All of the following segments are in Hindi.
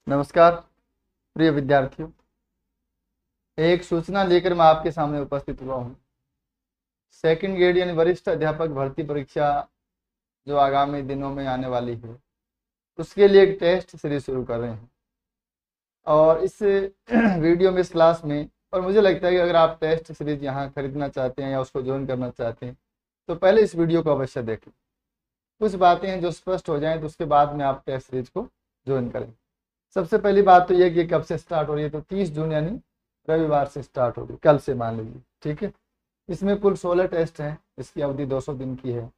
नमस्कार प्रिय विद्यार्थियों, एक सूचना लेकर मैं आपके सामने उपस्थित हुआ हूँ। सेकंड ग्रेड यानी वरिष्ठ अध्यापक भर्ती परीक्षा जो आगामी दिनों में आने वाली है, उसके लिए एक टेस्ट सीरीज शुरू कर रहे हैं। और इस वीडियो में, इस क्लास में, और मुझे लगता है कि अगर आप टेस्ट सीरीज यहाँ खरीदना चाहते हैं या उसको ज्वाइन करना चाहते हैं तो पहले इस वीडियो को अवश्य देखें। कुछ बातें हैं जो स्पष्ट हो जाएं तो उसके बाद में आप टेस्ट सीरीज को ज्वाइन करें। सबसे पहली बात तो यह कि कब से स्टार्ट हो रही है, तो 30 जून यानी रविवार से स्टार्ट होगी, कल से मान लीजिए, ठीक है। इसमें कुल 16 टेस्ट हैं, इसकी अवधि 200 दिन की है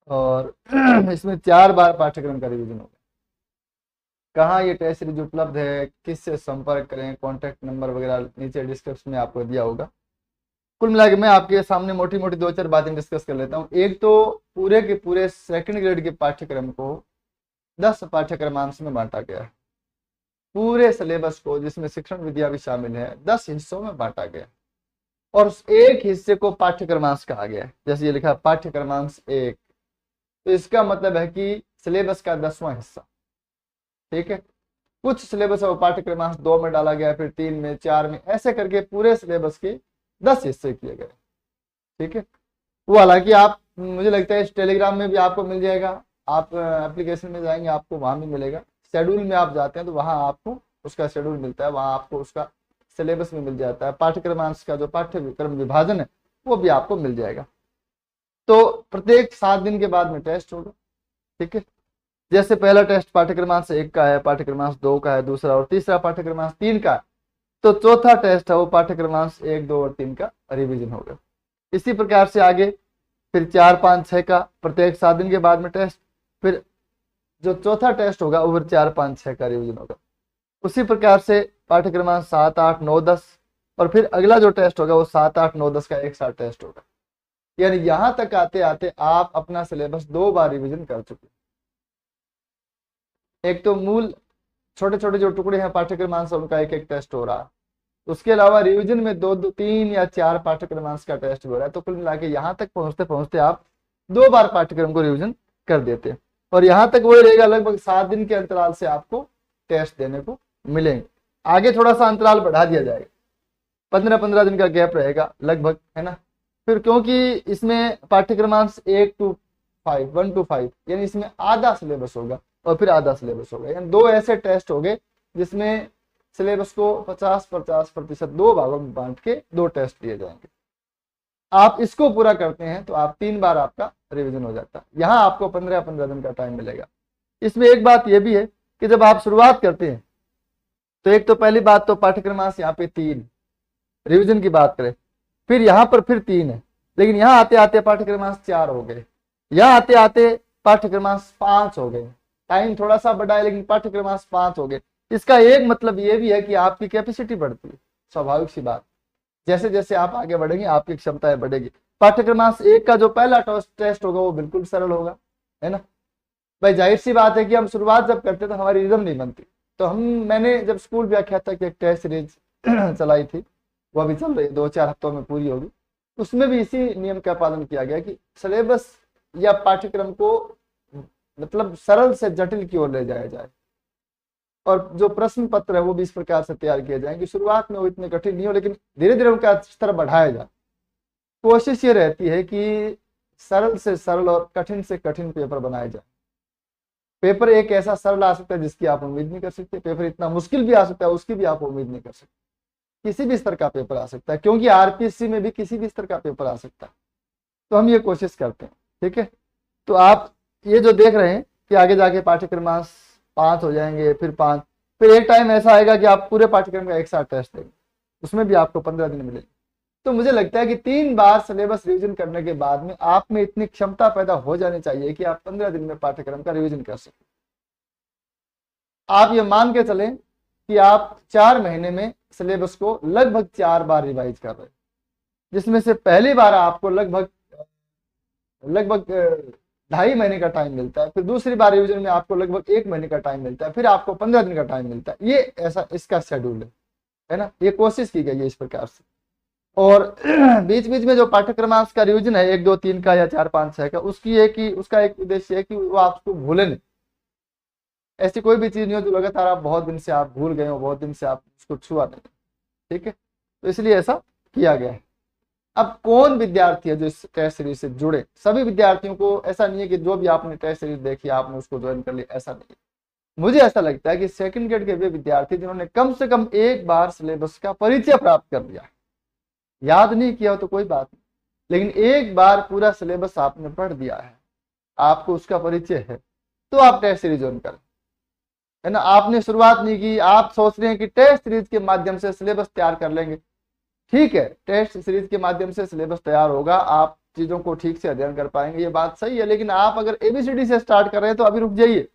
और इसमें 4 बार पाठ्यक्रम का रिवीजन होगा। कहाँ ये टेस्ट सीरीज उपलब्ध है, किससे संपर्क करें, कॉन्टैक्ट नंबर वगैरह नीचे डिस्क्रिप्शन में आपको दिया होगा। कुल मिला के मैं आपके सामने मोटी मोटी 2-4 बातें डिस्कस कर लेता हूँ। एक तो पूरे के पूरे सेकंड ग्रेड के पाठ्यक्रम को 10 पाठ्यक्रमांश में बांटा गया है। पूरे सिलेबस को, जिसमें शिक्षण विद्या भी शामिल है, 10 हिस्सों में बांटा गया और उस एक हिस्से को पाठ्यक्रमांश कहा गया है। जैसे ये लिखा है पाठ्यक्रमांश 1, तो इसका मतलब है कि सिलेबस का 10वां हिस्सा, ठीक है। कुछ सिलेबस है वो पाठ्यक्रमांश 2 में डाला गया, फिर 3 में, 4 में, ऐसे करके पूरे सिलेबस के 10 हिस्से किए गए, ठीक है। वो हालांकि आप, मुझे लगता है इस टेलीग्राम में भी आपको मिल जाएगा, आप एप्लीकेशन में जाएंगे आपको वहां भी मिलेगा। शेड्यूल में आप जाते हैं तो वहां आपको उसका शेड्यूल मिलता है, वहां आपको उसका सिलेबस में मिल जाता है, पाठ्यक्रमांश का जो पाठ्यक्रम विभाजन है वो भी आपको मिल जाएगा। तो प्रत्येक 7 दिन के बाद में टेस्ट होगा, ठीक है। जैसे पहला टेस्ट पाठ्यक्रमांश 1 का है, पाठ्यक्रमांश 2 का है दूसरा, और तीसरा पाठ्यक्रमांश 3 का है, तो चौथा टेस्ट है वो पाठ्यक्रमांश 1, 2 और 3 का रिविजन होगा। इसी प्रकार से आगे फिर 4, 5, 6 का प्रत्येक 7 दिन के बाद में टेस्ट, फिर जो चौथा टेस्ट होगा वो फिर 4, 5, 6 का रिविजन होगा। उसी प्रकार से पाठ्यक्रमांश 7, 8, 9, 10 और फिर अगला जो टेस्ट होगा वो 7, 8, 9, 10 का एक साथ टेस्ट होगा। यानी यहां तक आते आते आप अपना सिलेबस 2 बार रिविजन कर चुके। एक तो मूल छोटे छोटे जो टुकड़े हैं पाठ्यक्रमांश, उनका एक एक टेस्ट हो रहा है, उसके अलावा रिवीजन में 2, 3 या 4 पाठ्यक्रमांश का टेस्ट हो रहा है। तो कुल मिला के यहाँ तक पहुंचते पहुंचते आप 2 बार पाठ्यक्रम को रिवीजन कर देते हैं और यहाँ तक वही रहेगा, लगभग 7 दिन के अंतराल से आपको टेस्ट देने को मिलेंगे। आगे थोड़ा सा अंतराल बढ़ा दिया जाएगा, 15-15 दिन का गैप रहेगा लगभग, है ना। फिर क्योंकि इसमें पाठ्यक्रमांश 1 to 5 यानी इसमें आधा सिलेबस होगा और फिर आधा सिलेबस होगा, यानी 2 ऐसे टेस्ट हो गए जिसमें सिलेबस को 50% 2 भागों में बांट के 2 टेस्ट दिए जाएंगे। आप इसको पूरा करते हैं तो आप 3 बार आपका रिवीजन हो जाता है। यहाँ आपको 15-15 दिन का टाइम मिलेगा। इसमें एक बात यह भी है कि जब आप शुरुआत करते हैं तो एक तो पहली बात तो पाठ्यक्रमांश यहाँ पे 3 रिवीजन की बात करें, फिर यहाँ पर फिर 3 है, लेकिन यहाँ आते आते पाठ्यक्रमांश 4 हो गए, यहाँ आते आते पाठ्यक्रमांश 5 हो गए। टाइम थोड़ा सा बढ़ा है लेकिन पाठ्यक्रमांश 5 हो गए। इसका एक मतलब ये भी है कि आपकी कैपेसिटी बढ़ती है, स्वाभाविक सी बात। जैसे जैसे आप आगे बढ़ेंगे आपकी क्षमताएं बढ़ेगी। पाठ्यक्रमांश 1 का जो पहला टेस्ट होगा वो बिल्कुल सरल होगा, है ना भाई। जाहिर सी बात है कि हम शुरुआत जब करते तो हमारी रिदम नहीं बनती, तो मैंने जब स्कूल व्याख्याता की एक टेस्ट सीरीज चलाई थी, वो अभी चल रही है, 2-4 हफ्तों में पूरी होगी। उसमें भी इसी नियम का पालन किया गया कि सिलेबस या पाठ्यक्रम को मतलब सरल से जटिल की ओर ले जाया जाए और जो प्रश्न पत्र है वो भी इस प्रकार से तैयार किए जाए कि शुरुआत में वो इतने कठिन नहीं हो, लेकिन धीरे धीरे उनका स्तर बढ़ाया जाए। कोशिश ये रहती है कि सरल से सरल और कठिन से कठिन पेपर बनाया जाए। पेपर एक ऐसा सरल आ सकता है जिसकी आप उम्मीद नहीं कर सकते, पेपर इतना मुश्किल भी आ सकता है उसकी भी आप उम्मीद नहीं कर सकते। किसी भी स्तर का पेपर आ सकता है, क्योंकि आरपीएससी में भी किसी भी स्तर का पेपर आ सकता है। तो हम ये कोशिश करते हैं, ठीक है। तो आप ये जो देख रहे हैं कि आगे जाके पाठ्यक्रमांश 5 हो जाएंगे, फिर 5, फिर एक टाइम ऐसा आएगा कि आप पूरे पाठ्यक्रम का एक साथ टेस्ट देंगे, उसमें भी आपको 15 दिन मिलेंगे। तो मुझे लगता है कि 3 बार सिलेबस रिवीजन करने के बाद में आप में इतनी क्षमता पैदा हो जानी चाहिए कि आप 15 दिन में पाठ्यक्रम का रिवीजन कर सकें। आप ये मान के चलें कि आप 4 महीने में सिलेबस को लगभग 4 बार रिवाइज कर रहे हैं, जिसमें से पहली बार आपको लगभग 2.5 महीने का टाइम मिलता है, फिर दूसरी बार रिवीजन में आपको लगभग 1 महीने का टाइम मिलता है, फिर आपको 15 दिन का टाइम मिलता है। ये ऐसा इसका शेड्यूल है ना, ये कोशिश की गई है इस प्रकार से। और बीच बीच में जो पाठ्यक्रमांश का रिवीजन है 1, 2, 3 का या 4, 5, 6 का, उसका एक उद्देश्य है कि वो आपको भूले नहीं। ऐसी कोई भी चीज नहीं हो जो लगातार आप बहुत दिन से आप भूल गए हो, बहुत दिन से आप उसको छुआ नहीं, ठीक है। तो इसलिए ऐसा किया गया है। अब कौन विद्यार्थी है जो इस टेस्ट सीरीज से जुड़े? सभी विद्यार्थियों को, ऐसा नहीं है कि जो भी आपने टेस्ट सीरीज देखी आपने उसको ज्वाइन कर लिया, ऐसा नहीं है। मुझे ऐसा लगता है कि सेकंड ग्रेड के वे विद्यार्थी जिन्होंने कम से कम एक बार सिलेबस का परिचय प्राप्त कर लिया, याद नहीं किया हो तो कोई बात नहीं, लेकिन एक बार पूरा सिलेबस आपने पढ़ दिया है, आपको उसका परिचय है, तो आप टेस्ट सीरीज ज्वाइन करें, है ना। आपने शुरुआत नहीं की, आप सोच रहे हैं कि टेस्ट सीरीज के माध्यम से सिलेबस तैयार कर लेंगे, ठीक है, टेस्ट सीरीज के माध्यम से सिलेबस तैयार होगा, आप चीजों को ठीक से अध्ययन कर पाएंगे, ये बात सही है। लेकिन आप अगर एबीसीडी से स्टार्ट कर रहे हैं तो अभी रुक जाइए,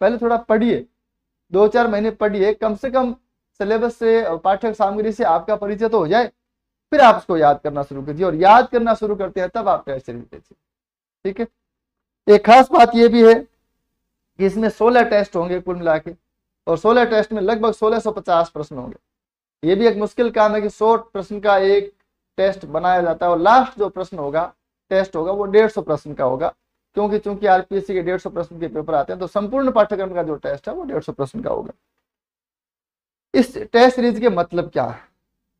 पहले थोड़ा पढ़िए, 2-4 महीने पढ़िए, कम से कम सिलेबस से और पाठ्य सामग्री से आपका परिचय तो हो जाए, फिर आप उसको याद करना शुरू कीजिए, और याद करना शुरू करते हैं तब आप टेस्ट सीरीज दीजिए, ठीक है। एक खास बात यह भी है कि इसमें 16 टेस्ट होंगे कुल मिला के, और 16 टेस्ट में लगभग 1650 प्रश्न होंगे। ये भी एक मुश्किल काम है कि 100 प्रश्न का एक टेस्ट बनाया जाता है, और लास्ट जो प्रश्न होगा, टेस्ट होगा, वो 150 प्रश्न का होगा, क्योंकि चूंकि आरपीएससी के 150 प्रश्न के पेपर आते हैं, तो संपूर्ण पाठ्यक्रम का जो टेस्ट है वो 150 प्रश्न का होगा। इस टेस्ट सीरीज के मतलब क्या है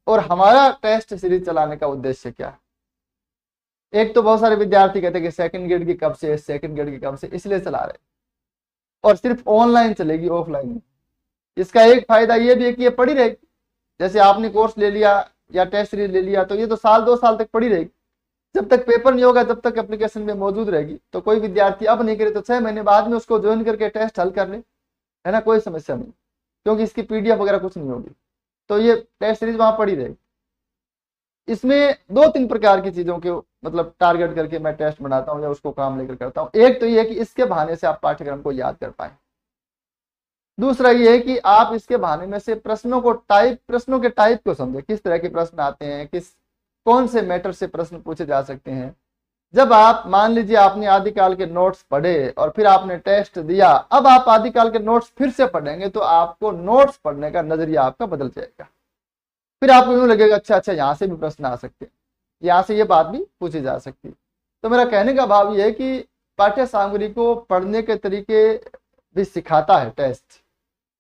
और हमारा टेस्ट सीरीज चलाने का उद्देश्य क्या है? एक तो बहुत सारे विद्यार्थी कहते हैं कि सेकंड ग्रेड की कब से, सेकंड ग्रेड की कब से, इसलिए चला रहे, और सिर्फ ऑनलाइन चलेगी, ऑफलाइन नहीं। इसका एक फायदा ये भी है कि ये पड़ी रहेगी, जैसे आपने कोर्स ले लिया या टेस्ट सीरीज ले लिया तो ये तो 1-2 साल तक पड़ी रहेगी, जब तक पेपर नहीं होगा जब तक एप्लीकेशन में मौजूद रहेगी। तो कोई विद्यार्थी अब नहीं करे तो 6 महीने बाद में उसको ज्वाइन करके टेस्ट हल कर ले, है ना, कोई समस्या नहीं, क्योंकि इसकी पीडीएफ वगैरह कुछ नहीं होगी, तो ये टेस्ट सीरीज वहां पड़ी रहेगी। इसमें 2-3 प्रकार की चीजों के मतलब टारगेट करके मैं टेस्ट बनाता हूँ या उसको काम लेकर करता हूँ। एक तो ये है कि इसके बहाने से आप पाठ्यक्रम को याद कर पाए, दूसरा ये है कि आप इसके बहाने में से प्रश्नों के टाइप को समझे, किस तरह के प्रश्न आते हैं, कौन से मैटर से प्रश्न पूछे जा सकते हैं। जब आप मान लीजिए आपने आदिकाल के नोट्स पढ़े और फिर आपने टेस्ट दिया, अब आप आदिकाल के नोट्स फिर से पढ़ेंगे तो आपको नोट्स पढ़ने का नजरिया आपका बदल जाएगा, फिर आपको यूं लगेगा अच्छा यहाँ से भी प्रश्न आ सकते हैं, यहाँ से ये बात भी पूछी जा सकती है। तो मेरा कहने का भाव ये है कि पाठ्य सामग्री को पढ़ने के तरीके भी सिखाता है टेस्ट,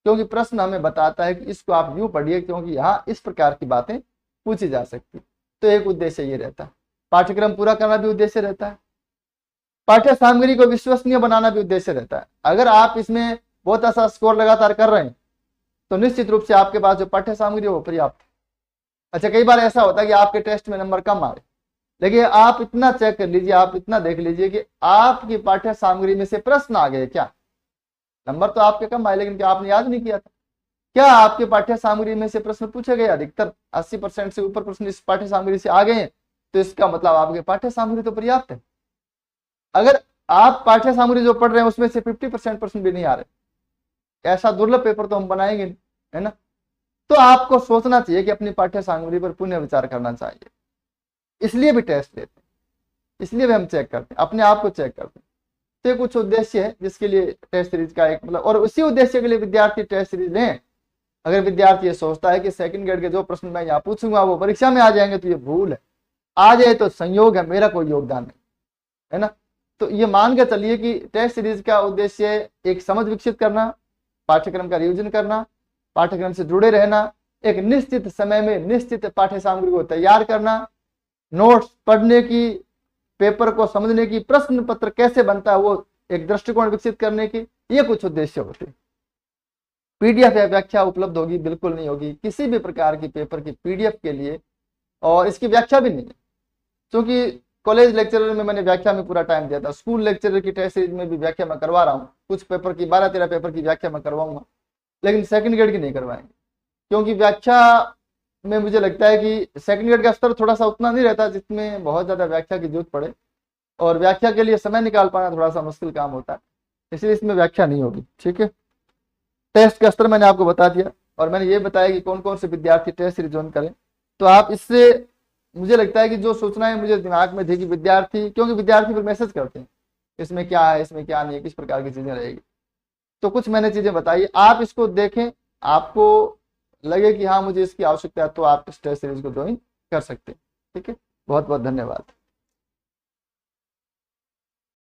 क्योंकि प्रश्न हमें बताता है कि इसको आप यूं पढ़िए क्योंकि यहाँ इस प्रकार की बातें पूछी जा सकती। तो एक उद्देश्य ये रहता है, पाठ्यक्रम पूरा करना भी उद्देश्य रहता है, पाठ्य सामग्री को विश्वसनीय बनाना भी उद्देश्य रहता है। अगर आप इसमें बहुत अच्छा स्कोर लगातार कर रहे हैं तो निश्चित रूप से आपके पास जो पाठ्य सामग्री है वो पर्याप्त है। अच्छा, कई बार ऐसा होता है कि आपके टेस्ट में नंबर कम आ रहे, लेकिन आप इतना चेक कर लीजिए, आप इतना देख लीजिए कि आपकी पाठ्य सामग्री में से प्रश्न आ गए क्या। नंबर तो आपके कम आए लेकिन क्या आपने याद नहीं किया था? क्या आपके पाठ्य सामग्री में से प्रश्न पूछे गए? अधिकतर 80% से ऊपर प्रश्न इस पाठ्य सामग्री से आ गए हैं, तो इसका मतलब आपके पाठ्य सामग्री तो पर्याप्त है। अगर आप पाठ्य सामग्री जो पढ़ रहे हैं उसमें से 50% प्रश्न भी नहीं आ रहे, ऐसा दुर्लभ पेपर तो हम बनाएंगे, है ना। तो आपको सोचना चाहिए कि अपनी पाठ्य सामग्री पर पुनः विचार करना चाहिए। इसलिए भी टेस्ट लेते हैं, इसलिए भी हम चेक करते हैं, अपने आप को चेक करते हैं। तो कुछ उद्देश्य है जिसके लिए टेस्ट सीरीज का एक मतलब, और उसी उद्देश्य के लिए विद्यार्थी टेस्ट सीरीज लें। अगर विद्यार्थी ये सोचता है कि सेकंड ग्रेड के जो प्रश्न मैं यहाँ पूछूंगा वो परीक्षा में आ जाएंगे, तो ये भूल है। आ जाए तो संयोग है, मेरा कोई योगदान नहीं, है ना। तो ये मान के चलिए कि टेस्ट सीरीज का उद्देश्य एक समझ विकसित करना, पाठ्यक्रम का रिविजन करना, पाठ्यक्रम से जुड़े रहना, एक निश्चित समय में निश्चित पाठ्य सामग्री को तैयार करना, नोट्स पढ़ने की, पेपर को समझने की, प्रश्न पत्र कैसे बनता है वो एक दृष्टिकोण विकसित करने की, ये कुछ उद्देश्य होते हैं। पीडीएफ या व्याख्या उपलब्ध होगी? बिल्कुल नहीं होगी। किसी भी प्रकार की पेपर की पीडीएफ के लिए और इसकी व्याख्या भी नहीं है, क्योंकि कॉलेज लेक्चरर में मैंने व्याख्या में पूरा टाइम दिया था, स्कूल लेक्चरर की टेस्ट सीरीज में भी व्याख्या मैं करवा रहा हूँ, कुछ पेपर की 12-13 पेपर की व्याख्या मैं करवाऊंगा, लेकिन सेकंड ग्रेड की नहीं करवाएंगे, क्योंकि व्याख्या में मुझे लगता है कि सेकंड ग्रेड का स्तर थोड़ा सा उतना नहीं रहता जिसमें बहुत ज्यादा व्याख्या की जरूरत पड़े, और व्याख्या के लिए समय निकाल पाना थोड़ा सा मुश्किल काम होता है, इसलिए इसमें व्याख्या नहीं होगी, ठीक है। टेस्ट का स्तर मैंने आपको बता दिया, और मैंने ये बताया कि कौन कौन से विद्यार्थी टेस्ट सीरीज ज्वाइन करें। तो आप इससे मुझे लगता है कि जो सूचनाएं मुझे दिमाग में थी कि विद्यार्थी, क्योंकि विद्यार्थी फिर मैसेज करते हैं इसमें क्या है, इसमें क्या नहीं है, किस प्रकार की चीजें रहेगी, तो कुछ मैंने चीजें बताई, आप इसको देखें, आपको लगे कि हाँ मुझे इसकी आवश्यकता है, तो आप इस टेस्ट सीरीज को ज्वाइन कर सकते हैं, ठीक है। बहुत बहुत धन्यवाद।